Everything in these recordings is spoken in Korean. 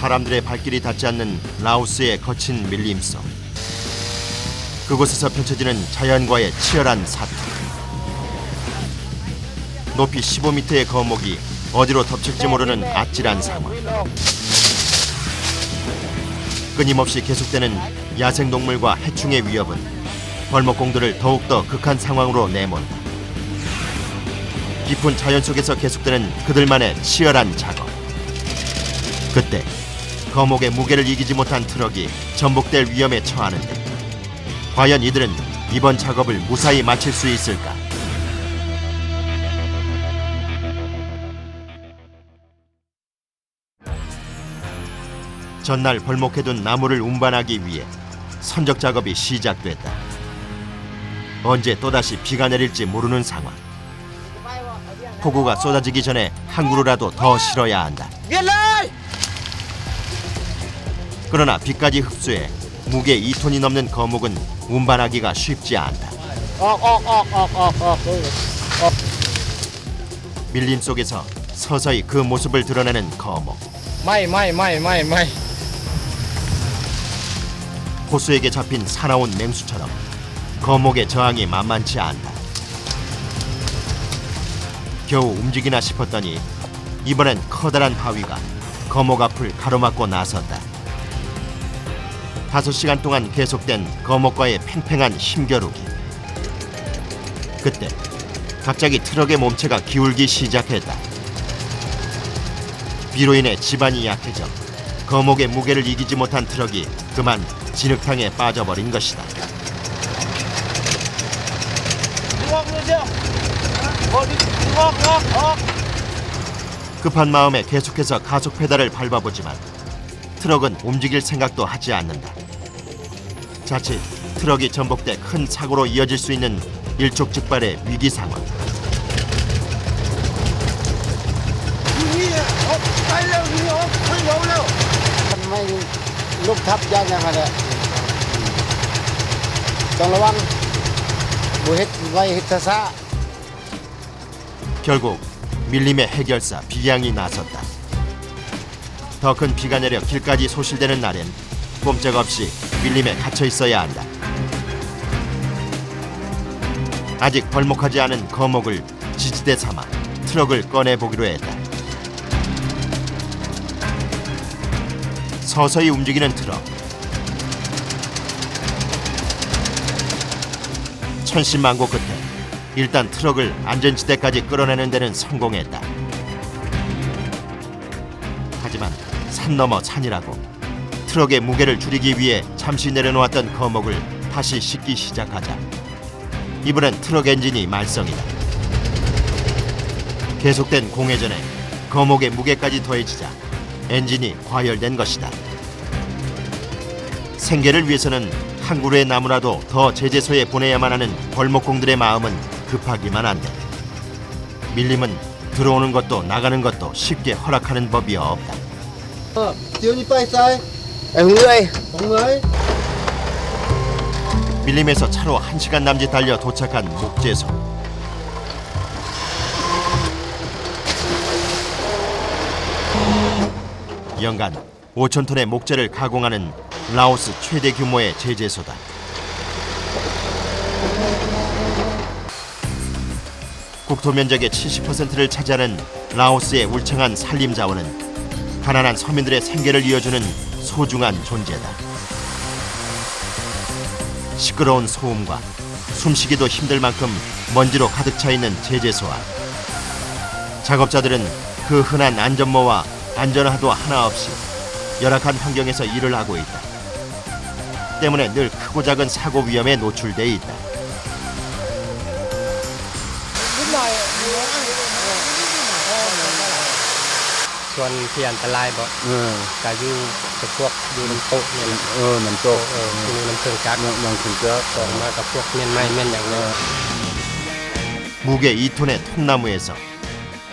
사람들의 발길이 닿지 않는 라오스의 거친 밀림속. 그곳에서 펼쳐지는 자연과의 치열한 사투. 높이 15m의 거목이 어디로 덮칠지 모르는 아찔한 상황. 끊임없이 계속되는 야생동물과 해충의 위협은 벌목공들을 더욱더 극한 상황으로 내몬다. 깊은 자연 속에서 계속되는 그들만의 치열한 작업. 그때 거목의 무게를 이기지 못한 트럭이 전복될 위험에 처하는데 과연 이들은 이번 작업을 무사히 마칠 수 있을까? 전날 벌목해둔 나무를 운반하기 위해 선적 작업이 시작됐다. 언제 또다시 비가 내릴지 모르는 상황. 폭우가 쏟아지기 전에 한 그루라도 더 실어야 한다. 그러나 비까지 흡수해 무게 2톤이 넘는 거목은 운반하기가 쉽지 않다. 밀림 속에서 서서히 그 모습을 드러내는 거목. 호수에게 잡힌 사나운 맹수처럼 거목의 저항이 만만치 않다. 겨우 움직이나 싶었더니 이번엔 커다란 바위가 거목 앞을 가로막고 나섰다. 5시간 동안 계속된 거목과의 팽팽한 힘겨루기. 그때 갑자기 트럭의 몸체가 기울기 시작했다. 비로 인해 지반이 약해져 거목의 무게를 이기지 못한 트럭이 그만 진흙탕에 빠져버린 것이다. 급한 마음에 계속해서 가속 페달을 밟아보지만 트럭은 움직일 생각도 하지 않는다. 자칫 트럭이 전복돼 큰 사고로 이어질 수 있는 일촉즉발의 위기 상황. 결국 밀림의 해결사 비양이 나섰다. 더 큰 비가 내려 길까지 소실되는 날엔 꼼짝없이 밀림에 갇혀 있어야 한다. 아직 벌목하지 않은 거목을 지지대 삼아 트럭을 꺼내보기로 했다. 서서히 움직이는 트럭. 천신만고 끝에 일단 트럭을 안전지대까지 끌어내는 데는 성공했다. 하지만 산 넘어 산이라고 트럭의 무게를 줄이기 위해 잠시 내려놓았던 거목을 다시 싣기 시작하자 이번엔 트럭 엔진이 말썽이다. 계속된 공회전에 거목의 무게까지 더해지자 엔진이 과열된 것이다. 생계를 위해서는 한 그루의 나무라도 더 제재소에 보내야만 하는 벌목공들의 마음은 급하기만 한데 밀림은 들어오는 것도 나가는 것도 쉽게 허락하는 법이 없다. 밀림에서 차로 1시간 남짓 달려 도착한 목재소. 연간 5,000톤의 목재를 가공하는 라오스 최대 규모의 제재소다. 국토 면적의 70%를 차지하는 라오스의 울창한 산림 자원은 가난한 서민들의 생계를 이어주는 소중한 존재다. 시끄러운 소음과 숨쉬기도 힘들 만큼 먼지로 가득 차 있는 제재소 안. 작업자들은 그 흔한 안전모와 안전화도 하나 없이 열악한 환경에서 일을 하고 있다. 때문에 늘 크고 작은 사고 위험에 노출돼 있다.ส่วนที่อันตรายบ่ก็อยู่กับพวกอยู่น้ำตกนี่แหละน้ำตกอยู่น้ำเครื่องจักรยังถึงจะต่อมากับพวกเม่นไม้เม่นอย่างนี้ 무게 2톤의 통나무에서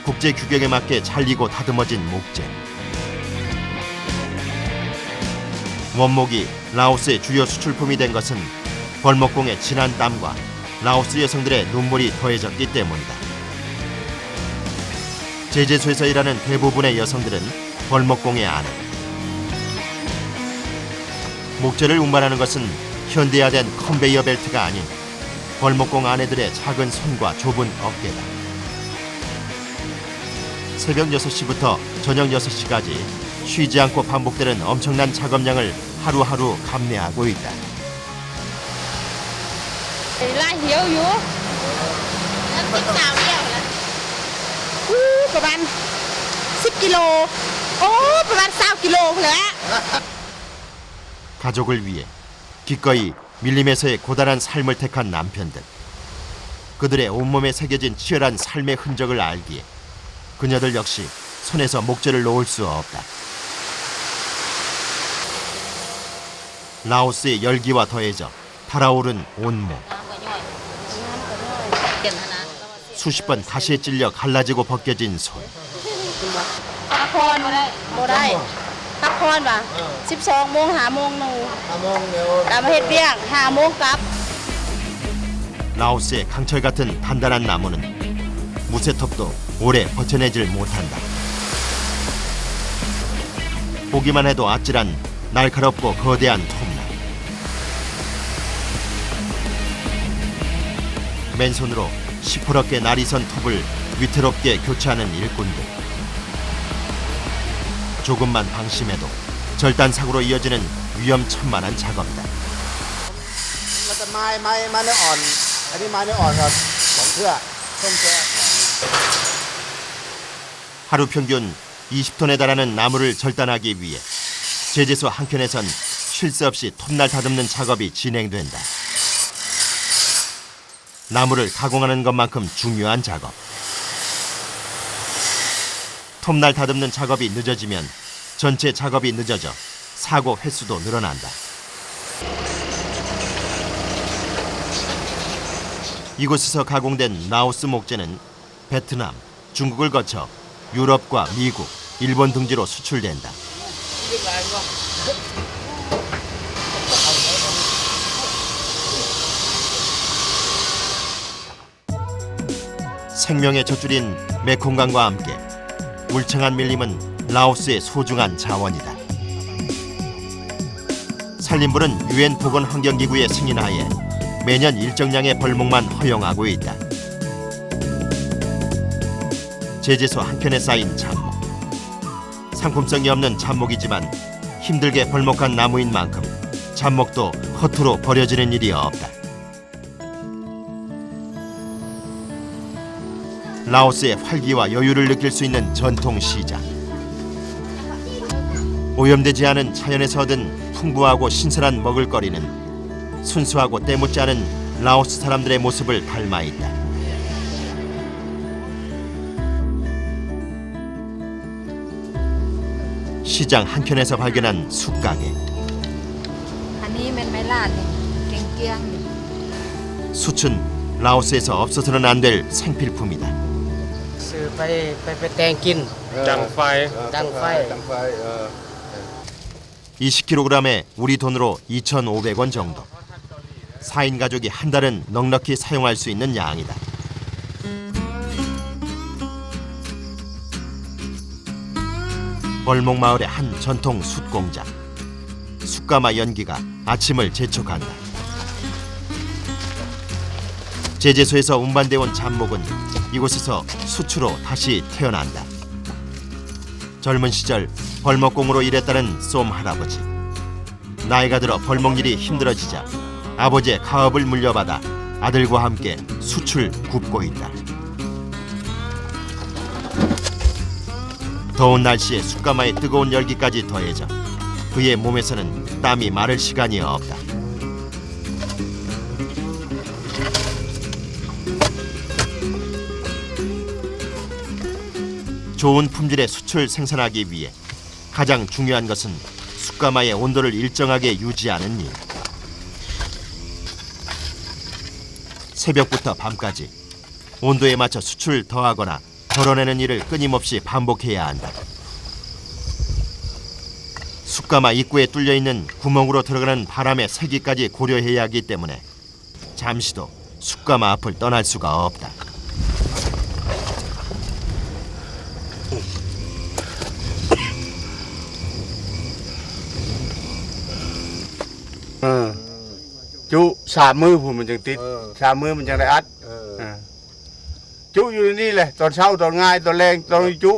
국제 규격에 맞게 잘리고 다듬어진 목재. 원목이 라오스의 주요 수출품이 된 것은 벌목공의 진한 땀과 라오스 여성들의 눈물이 더해졌기 때문이다. 제재소에서 일하는 대부분의 여성들은 벌목공의 아내, 목재를 운반하는 것은 현대화된 컨베이어 벨트가 아닌 벌목공 아내들의 작은 손과 좁은 어깨다. 새벽 6시부터 저녁 6시까지 쉬지 않고 반복되는 엄청난 작업량을 하루하루 감내하고 있다. là hiểu vô em thích sao nhiều làประมาณ10 kgประมาณ20 kg nữa. 가족을 위해 기꺼이 밀림에서의 고단한 삶을 택한 남편들. 그들의 온몸에 새겨진 치열한 삶의 흔적을 알기에 그녀들 역시 손에서 목재를 놓을 수 없다. 라오스의 열기와 더해져 달아오른 온몸. 수십 번 가시에 찔려 갈라지고 벗겨진 손. Con bộ đây các con và 12:00 5:00 nụ đã hết việc 5:00 cặp. 라오스의 강철 같은 단단한 나무는 무쇠톱도 오래 버텨내질 못한다. 보기만 해도 아찔한 날카롭고 거대한 톱날. 맨손으로 시퍼렇게 날이 선 톱을 위태롭게 교체하는 일꾼들. 조금만 방심해도 절단사고로 이어지는 위험천만한 작업이다. 하루 평균 20톤에 달하는 나무를 절단하기 위해 제재소 한켠에선 쉴 새 없이 톱날 다듬는 작업이 진행된다. 나무를 가공하는 것만큼 중요한 작업. 톱날 다듬는 작업이 늦어지면 전체 작업이 늦어져 사고 횟수도 늘어난다. 이곳에서 가공된 라오스 목재는 베트남, 중국을 거쳐 유럽과 미국, 일본 등지로 수출된다. 생명의 젖줄인 메콩강과 함께 울창한 밀림은 라오스의 소중한 자원이다. 산림부는 UN 보건환경기구의 승인하에 매년 일정량의 벌목만 허용하고 있다. 제재소 한켠에 쌓인 잡목. 상품성이 없는 잡목이지만 힘들게 벌목한 나무인 만큼 잡목도 허투루 버려지는 일이 없다. 라오스의 활기와 여유를 느낄 수 있는 전통 시장. 오염되지 않은 자연에서 얻은 풍부하고 신선한 먹을거리는 순수하고 때묻지 않은 라오스 사람들의 모습을 닮아 있다. 시장 한켠에서 발견한 숯가게. 숯은 라오스에서 없어서는 안 될 생필품이다. 20kg에 우리 돈으로 2,500원 정도. 4인 가족이 한 달은 넉넉히 사용할 수 있는 양이다. 벌목마을의 한 전통 숯공장. 숯가마 연기가 아침을 재촉한다. 제재소에서 운반돼 온 잡목은 이곳에서 숯으로 다시 태어난다. 젊은 시절 벌목공으로 일했다는 쏨 할아버지. 나이가 들어 벌목일이 힘들어지자 아버지의 가업을 물려받아 아들과 함께 숯을 굽고 있다. 더운 날씨에 숯가마의 뜨거운 열기까지 더해져 그의 몸에서는 땀이 마를 시간이 없다. 좋은 품질의 숯을 생산하기 위해 가장 중요한 것은 숯가마의 온도를 일정하게 유지하는 일. 새벽부터 밤까지 온도에 맞춰 숯을 더하거나 덜어내는 일을 끊임없이 반복해야 한다. 숯가마 입구에 뚫려있는 구멍으로 들어가는 바람의 세기까지 고려해야 하기 때문에 잠시도 숯가마 앞을 떠날 수가 없다. จุ3 มื้อพุ่นมันจังติด3 มื้อมันจังได้อัดจุอยู่นี่แหละตอนเช้าตอนง่ายตอนแรงตอนจุ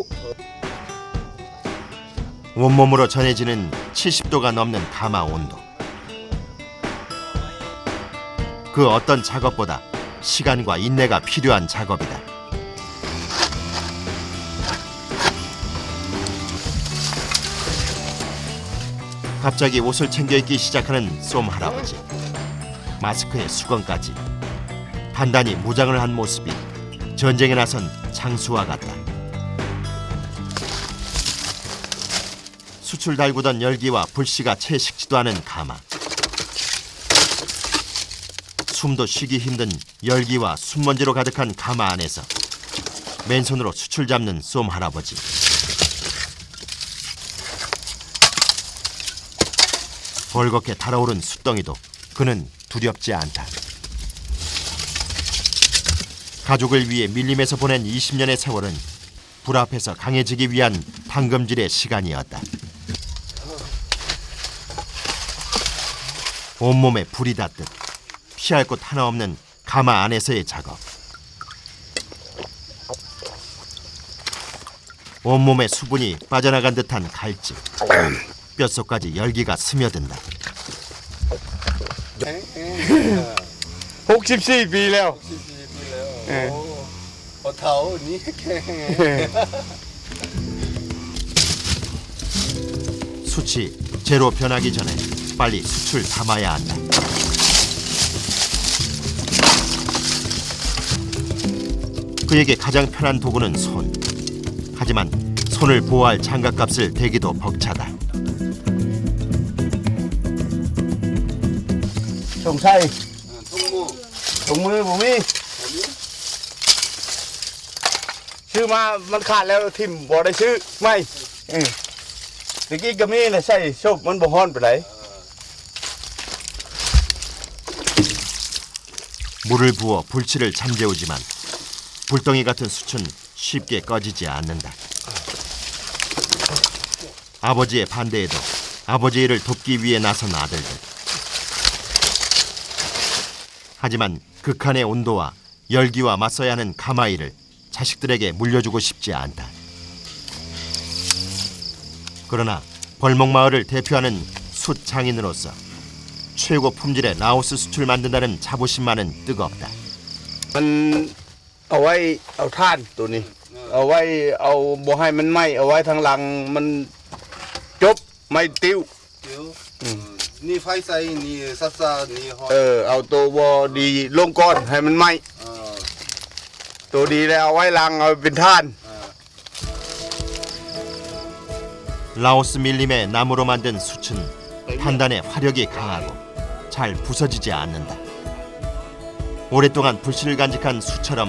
온몸으로 전해지는 70도가 넘는 가마 온도. 그 어떤 작업보다 시간과 인내가 필요한 작업이다. 갑자기 옷을 챙겨 입기 시작하는 쏨 할아버지. 마스크에 수건까지. 단단히 무장을 한 모습이 전쟁에 나선 장수와 같다. 숯을 달구던 열기와 불씨가 채 식지도 않은 가마. 숨도 쉬기 힘든 열기와 숨먼지로 가득한 가마 안에서 맨손으로 숯을 잡는 쏨 할아버지. 벌겋게 달아오른 숯덩이도 그는 두렵지 않다. 가족을 위해 밀림에서 보낸 20년의 세월은 불 앞에서 강해지기 위한 방금질의 시간이었다. 온몸에 불이 닿듯 피할 곳 하나 없는 가마 안에서의 작업. 온몸에 수분이 빠져나간 듯한 갈증. 뼛속까지 열기가 스며든다. 64 ปีแล้ว 숯이 재로 변하기 전에 빨리 숯을 담아야 한다. 그에게 가장 편한 도구는 손. 하지만 손을 보호할 장갑값을 대기도 벅차다. สงสัยถุงมือบ่มีชื่อมามันขาดแล้วทิ่มบ่ได้ชื่อไม่ตะกี้ก็มีน่ะใส่ชบมันบ่ฮ้อนไปไหน 물을 부어 불씨를 잠재우지만 불덩이 같은 숯은 쉽게 꺼지지 않는다. 아버지의 반대에도 아버지 일을 돕기 위해 나선 아들들. 하지만 극한의 온도와 열기와 맞서야 하는 가마 일을 자식들에게 물려주고 싶지 않다. 그러나 벌목마을을 대표하는 숯 장인으로서 최고 품질의 라오스 숯을 만든다는 자부심만은 뜨겁다. มันเอาไว้เอาท่านตัวนี้เอาไว้เอาบ่ให้มันไหม้เอาไว้ทางหลังมันจบไม่ติ้ว นี่ไฟใส่นี่ซัดซานี่ฮอ เอาตัวบ่ดีลงก่อนให้มันไหม้ตัวดีแล้วเอาไว้หลังเอาเป็นท่าน 라오스 밀림의 나무로 만든 숯은 판단에 화력이 강하고 잘 부서지지 않는다. 오랫동안 불씨를 간직한 숯처럼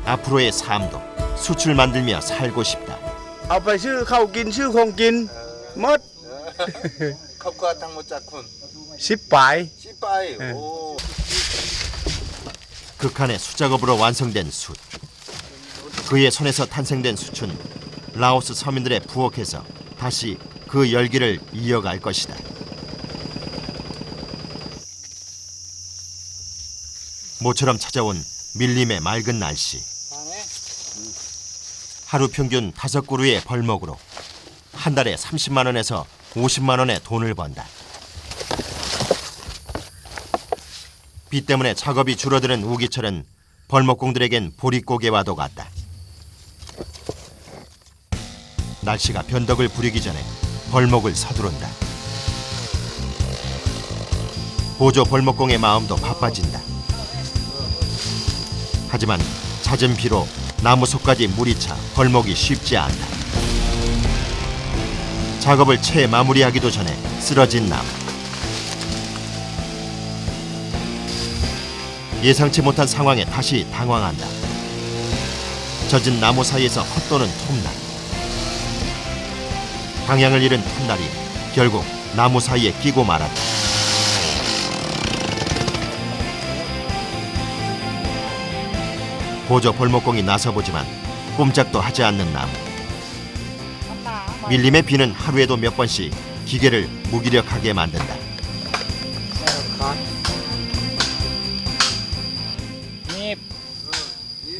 앞으로의 삶도 숯을 만들며 살고 싶다. เอาไปชื่อข้าวกินชื่อของกินหมด ครอบครัวทั้งหมดจากคน 10 ปลาย ชิไปโอ้ 극한의 수작업으로 완성된 숯. 그의 손에서 탄생된 숯은 라오스 서민들의 부엌에서 다시 그 열기를 이어갈 것이다. 모처럼 찾아온 밀림의 맑은 날씨. 하루 평균 5그루의 벌목으로 한 달에 30만 원에서 50만 원의 돈을 번다. 비 때문에 작업이 줄어드는 우기철은 벌목공들에겐 보릿고개와도 같다. 날씨가 변덕을 부리기 전에 벌목을 서두른다. 보조 벌목공의 마음도 바빠진다. 하지만 잦은 비로 나무 속까지 물이 차 벌목이 쉽지 않다. 작업을 채 마무리하기도 전에 쓰러진 나무. 예상치 못한 상황에 다시 당황한다. 젖은 나무 사이에서 헛도는 톱날. 방향을 잃은 톱날이 결국 나무 사이에 끼고 말았다. 보조 벌목공이 나서보지만 꼼짝도 하지 않는 나무. 밀림의 비는 하루에도 몇 번씩 기계를 무기력하게 만든다.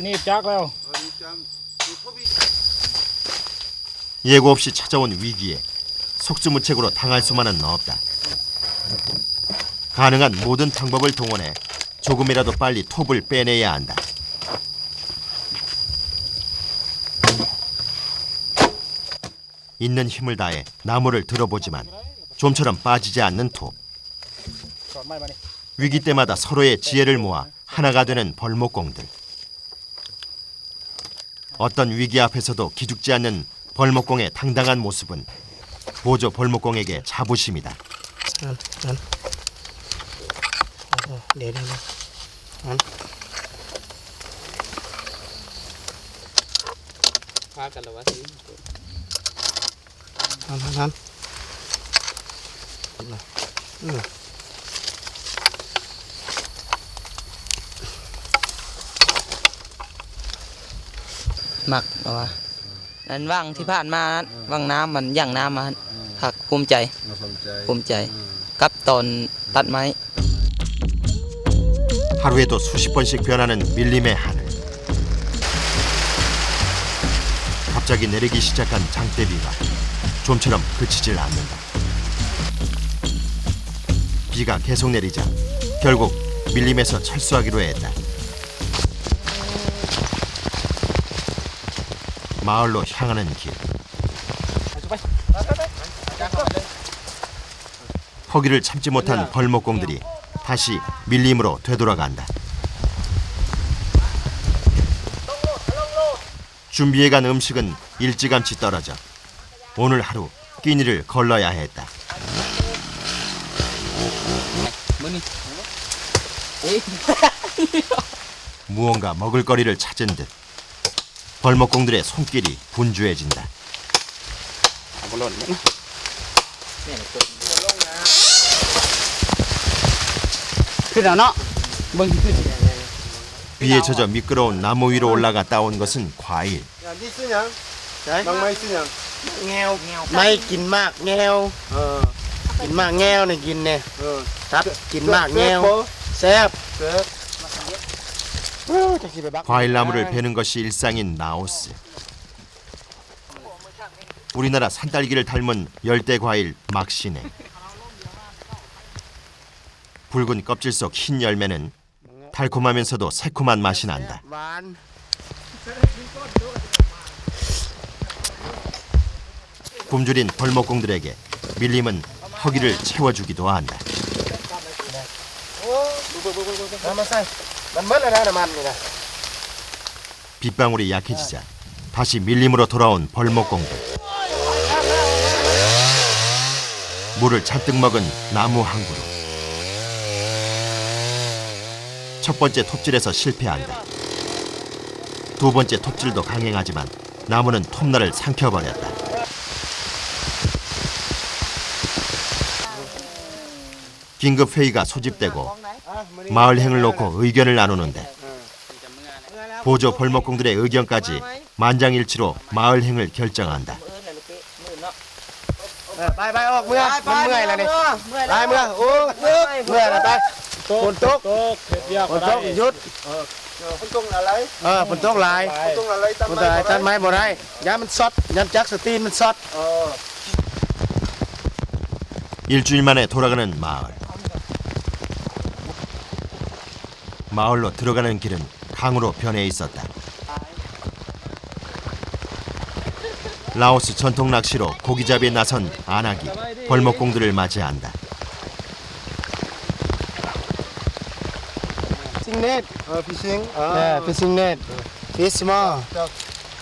นี่จักแล้ว 예고 없이 찾아온 위기에 속수무책으로 당할 수만은 없다. 가능한 모든 방법을 동원해 조금이라도 빨리 톱을 빼내야 한다. 있는 힘을 다해 나무를 들어보지만 좀처럼 빠지지 않는 톱. ถอดไม้มานี่ 위기 때마다 서로의 지혜를 모아 하나가 되는 벌목공들. 어떤 위기 앞에서도 기죽지 않는 벌목공의 당당한 모습은 보조 벌목공에게 자부심이다. เดี๋ยวพากันแล้ววะสิทันหมักเหรอวะนั้นว่างที่ผ่านมานั้นว่างน้ำมันย่างน้ำมาหักภูมิใจกับตอนตัดไม้ 하루에도 수십 번씩 변하는 밀림의 하늘. 갑자기 내리기 시작한 장대비가 좀처럼 그치질 않는다. 비가 계속 내리자 결국 밀림에서 철수하기로 했다. 마을로 향하는 길. 허기를 참지 못한 벌목공들이 다시 밀림으로 되돌아간다. 준비해간 음식은 일찌감치 떨어져 오늘 하루 끼니를 걸러야 했다. 무언가 먹을거리를 찾은 듯 벌목공들의 손길이 분주해진다. 비에 젖어 미끄러운 나무 위로 올라가 따온 것은 과일. ไม่กินมากแงวกินมากแงวเนี่ยกินเนี่ยครับกินมากแงวแซ่บ 과일 나무를 베는 것이 일상인 라오스. 우리나라 산딸기를 닮은 열대 과일 막시네. 붉은 껍질 속 흰 열매는 달콤하면서도 새콤한 맛이 난다. หวาน 굶주린 벌목공들에게 밀림은 허기를 채워주기도 한다. เอามาใส่มันเมื่อไรนะมันนี่นะ 빗방울이 약해지자 다시 밀림으로 돌아온 벌목공들. 물을 잔뜩 먹은 나무 한 그루. 첫 번째 톱질에서 실패한다. 두 번째 톱질도 강행하지만 나무는 톱날을 삼켜버렸다. 긴급 회의가 소집되고 마을행을 놓고 의견을 나누는데 보조 벌목공들의 의견까지 만장일치로 마을행을 결정한다. ไปไปออกเมื่อมันเมื่อยแล้วนี่ไปเมื่อโอ้เมื่อยแล้วไปฝนตก เฮ็ดเวียก ฝ บ่ นต ได้ กหยุด ฝนตกอะไร ฝนตกหลาย ฝนตกอะไรตั้ง ฝนตกหลายตัดไม้บ่ได้ยามันซอดยันจักสตีนมันซอด 일주일 만에 돌아가는 마을. 마을로 들어가는 길은 강으로 변해 있었다. 라오스 전통 낚시로 고기잡이에 나선 안악이 벌목공들을 맞이한다. ฟิงเน็ต 피싱 ฟิชชิงเน็ตฟิชมอ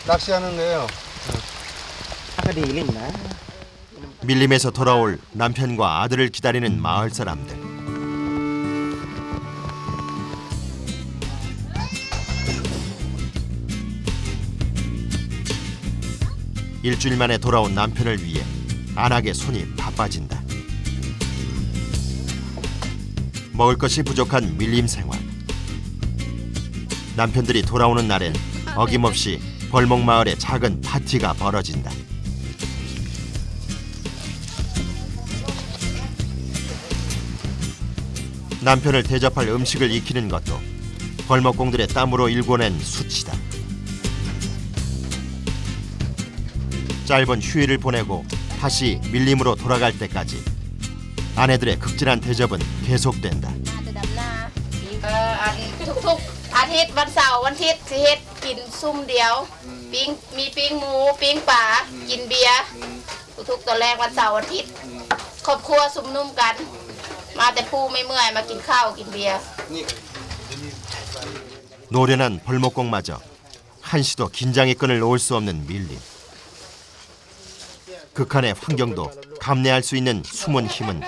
낚시하는 거예요. ก็ดีลิ่งนะ 밀림에서 돌아올 남편과 아들을 기다리는 마을 사람들. 일주일 만에 돌아온 남편을 위해 안악의 손이 바빠진다. 먹을 것이 부족한 밀림 생활. 남편들이 돌아오는 날엔 어김없이 벌목마을에 작은 파티가 벌어진다. 남편을 대접할 음식을 익히는 것도 벌목공들의 땀으로 일궈낸 수치다. 짧은 휴일을 보내고 다시 밀림으로 돌아갈 때까지 아내들의 극진한 대접은 계속된다. ทุกๆอาทิตย์วันเสาร์วันอาทิตย์สิเฮ็ดกินซุ่มเดียวปิ้งมีปิ้งหมูปิ้งปลากินเบียร์ทุกๆตอนแรกวันเสาร์วันอาทิตย์ครอบครัวซุ่มนุ่มกันมาแต่ผู้ไม่เมื่อยมากินข้าวกินเบียร์ 노련한 벌목공마저 한시도 긴장의 끈을 놓을 수 없는 밀림. 극한의 환경도 감내할 수 있는 숨은 힘은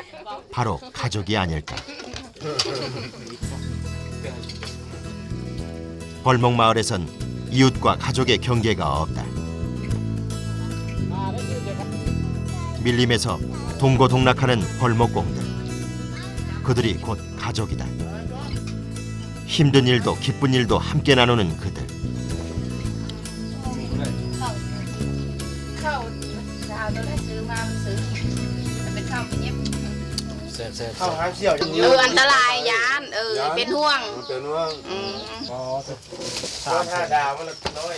바로 가족이 아닐까. 벌목마을에선 이웃과 가족의 경계가 없다. 밀림에서 동고동락하는 벌목공들. 그들이 곧 가족이다. 힘든 일도 기쁜 일도 함께 나누는 그들. ข้าวเช้าตอนแรกซื้อมาซื้อแต่เป็นข้าวเป็นเย็บ เข้าหาเสี่ยว อันตรายยานเป็นห่วง เป็นว่า ถ้าดาวมันละน้อย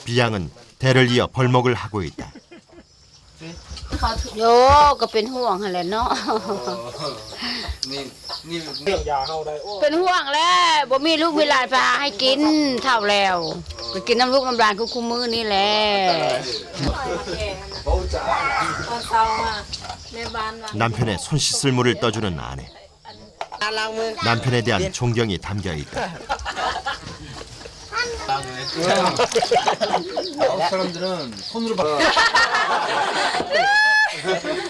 비양은 대를 이어 벌목을 하고 있다. โยก็เป็นห่วงหั่นแหละเนาะ นี่ เรื่องยาเข้าได้โอ้ เป็นห่วงแล้วบ่มีลูกมีหลานพาให้กินเท่าแล้วก็กินน้ำลูกน้ำหลานคู่มื้อนี่แหละ 남편의 손 씻을 물을 떠주는 아내. 남편에 대한 존경이 담겨 있다. 사람들은 손으로 봐.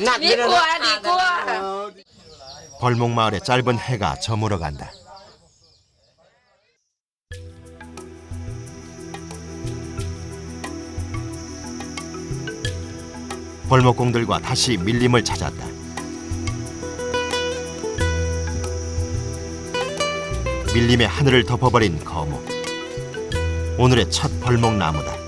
หนัก ดี เลย ก นะ ว่าดีกว่า 벌목마을의 짧은 해가 저물어간다. 벌목공들과 다시 밀림을 찾았다. 밀림의 하늘을 덮어버린 거목. 오늘의 첫 벌목나무다.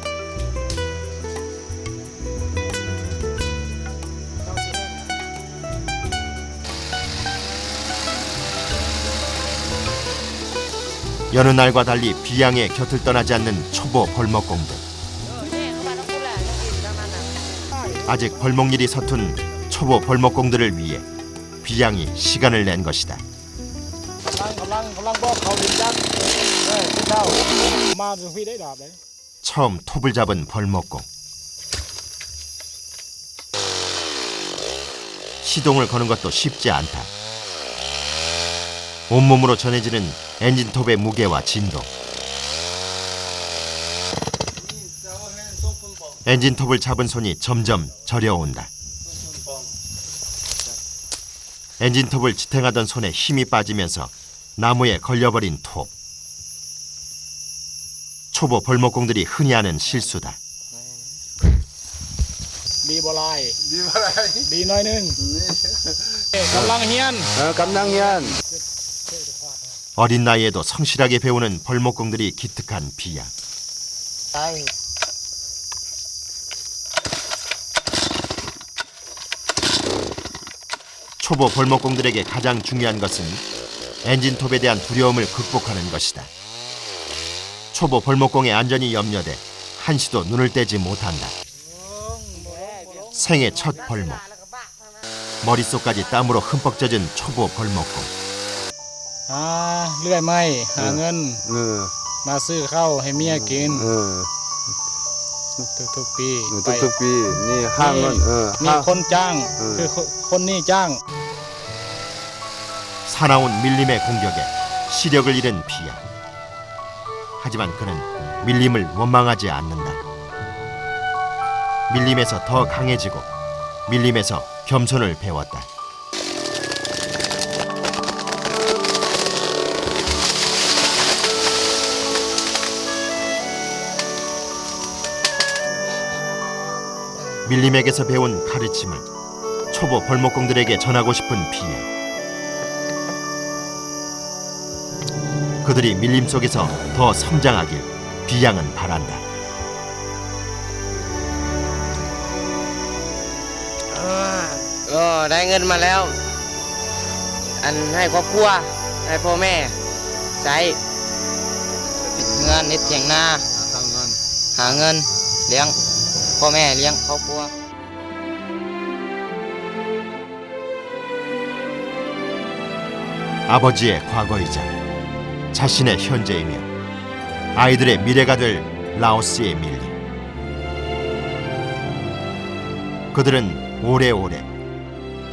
여느 날과 달리 비양의 곁을 떠나지 않는 초보 벌목공들. 아직 벌목일이 서툰 초보 벌목공들을 위해 비양이 시간을 낸 것이다. พลังบอกเขาดินจักเป็นเจ้ามาถึงพี่ได้ดาบเลย 처음 톱을 잡은 벌목공. 시동을 거는 것도 쉽지 않다. 온몸으로 전해지는 엔진톱의 무게와 진동. 엔진톱을 잡은 손이 점점 저려온다. 엔진톱을 지탱하던 손에 힘이 빠지면서 나무에 걸려버린 톱. 초보 벌목공들이 흔히 하는 실수다. ดีบ่ลายดีน้อยหนึงกำลังเฮียน 감낭현. 어린 나이에도 성실하게 배우는 벌목공들이 기특한 비양. 초보 벌목공들에게 가장 중요한 것은 엔진톱에 대한 두려움을 극복하는 것이다. 초보 벌목공의 안전이 염려돼 한시도 눈을 떼지 못한다. 생애 첫 벌목. 머릿속까지 땀으로 흠뻑 젖은 초보 벌목공. เลื่อยไม้หาเงิน มาซื้อข้าวให้เมียกินทุกๆปีไป 뚝뚝비. 니 항은 มีคนจ้างคือคนนี้จ้าง 사나운 밀림의 공격에 시력을 잃은 비양. 하지만 그는 밀림을 원망하지 않는다. 밀림에서 더 강해지고 밀림에서 겸손을 배웠다. 밀림에게서 배운 가르침을 초보 벌목공들에게 전하고 싶은 비양. 그들이 밀림 속에서 더 성장하길 비양은 바란다. ได้เงินมาแล้ว อันให้ครอบครัวให้พ่อแม่ใช้ านเฮ็ดเถียงนาหาเงินเลี้ยงพ่อแม่เลี้ยงครอบครัว 아버지의 과거이자 자신의 현재이며 아이들의 미래가 될 라오스의 밀림. 그들은 오래오래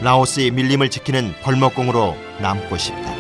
라오스의 밀림을 지키는 벌목공으로 남고 싶다.